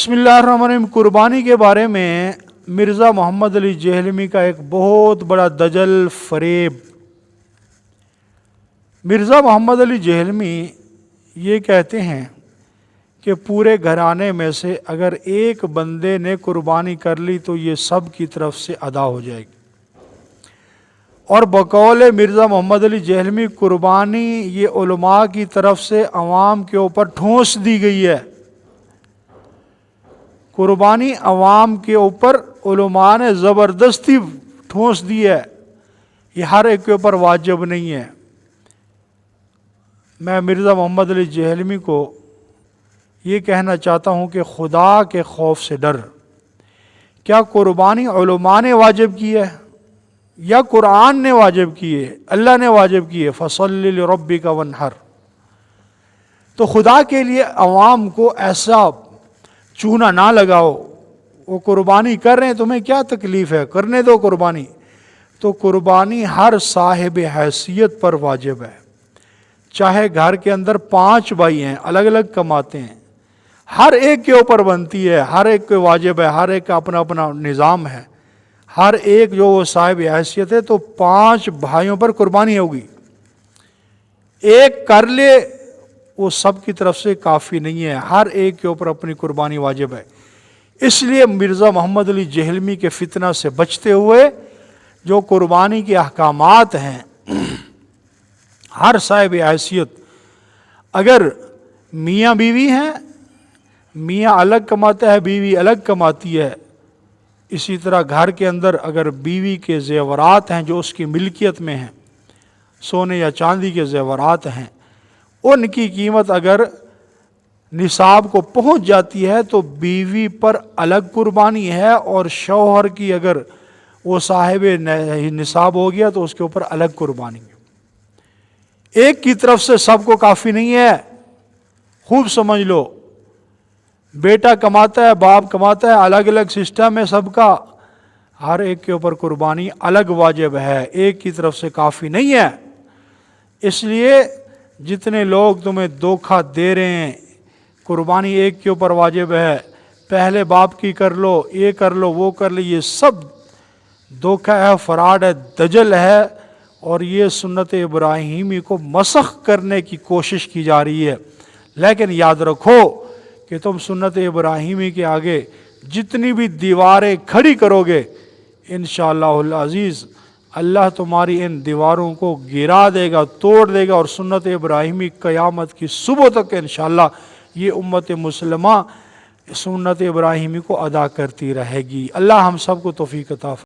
बिस्मिल्लाहिर्रहमानिर्रहीम। कुर्बानी के बारे में मिर्ज़ा मोहम्मद अली जेहलमी का एक बहुत बड़ा दजल फरेब। मिर्ज़ा मोहम्मद अली जेहलमी ये कहते हैं कि पूरे घराने में से अगर एक बंदे ने कुर्बानी कर ली तो ये सब की तरफ से अदा हो जाएगी। और बकौल मिर्ज़ा मोहम्मद अली जेहलमी कुर्बानी ये उलमा की तरफ से अवाम के ऊपर ठोंस दी गई है। कुर्बानी अवाम के ऊपर उलमा ने ज़बरदस्ती ठोंस दी है, ये हर एक के ऊपर वाजिब नहीं है। मैं मिर्ज़ा मोहम्मद अली जेहलमी को ये कहना चाहता हूँ कि खुदा के खौफ से डर। क्या कुर्बानी उलमा ने वाजिब की है या कुरान ने वाजिब की है? अल्लाह ने वाजिब की है, फसल्लि लिरब्बिका वन्हर। तो खुदा के लिए अवाम को ऐसा चूना ना लगाओ। वो कुर्बानी कर रहे हैं, तुम्हें क्या तकलीफ़ है, करने दो कुर्बानी। तो कुर्बानी हर साहिब हैसियत पर वाजिब है। चाहे घर के अंदर 5 भाई हैं, अलग अलग कमाते हैं, हर एक के ऊपर बनती है, हर एक के वाजिब है, हर एक का अपना अपना निज़ाम है। हर एक जो वो साहिब हैसियत है तो 5 भाइयों पर कुर्बानी होगी। एक कर ले वो सब की तरफ से काफ़ी नहीं है, हर एक के ऊपर अपनी कुर्बानी वाजिब है। इसलिए मिर्ज़ा मोहम्मद अली जेहलमी के फितना से बचते हुए जो कुर्बानी के अहकामात हैं, हर साहिब हैसियत, अगर मियाँ बीवी हैं, मियाँ अलग कमाता है, बीवी अलग कमाती है, इसी तरह घर के अंदर अगर बीवी के ज़ेवरात हैं जो उसकी मिल्कियत में हैं, सोने या चांदी के ज़ेवरात हैं, उनकी कीमत अगर निसाब को पहुंच जाती है तो बीवी पर अलग कुर्बानी है, और शौहर की अगर वो साहिब निसाब हो गया तो उसके ऊपर अलग कुर्बानी है। एक की तरफ से सबको काफ़ी नहीं है। खूब समझ लो, बेटा कमाता है, बाप कमाता है, अलग अलग सिस्टम है सबका, हर एक के ऊपर कुर्बानी अलग वाजिब है, एक की तरफ से काफ़ी नहीं है। इसलिए जितने लोग तुम्हें धोखा दे रहे हैं, कुर्बानी एक के ऊपर वाजिब है, पहले बाप की कर लो, ये कर लो, वो कर लो, ये सब धोखा है, फराड है, दजल है, और ये सुन्नत इब्राहीमी को मसख करने की कोशिश की जा रही है। लेकिन याद रखो कि तुम सुन्नत इब्राहीमी के आगे जितनी भी दीवारें खड़ी करोगे, इंशाअल्लाहुल अज़ीज़ अल्लाह तुम्हारी इन दीवारों को गिरा देगा, तोड़ देगा, और सुन्नत इब्राहीमी क़यामत की सुबह तक इंशाअल्लाह ये उम्मत मुस्लिमा सुन्नत इब्राहीमी को अदा करती रहेगी। अल्लाह हम सब को तौफीक अता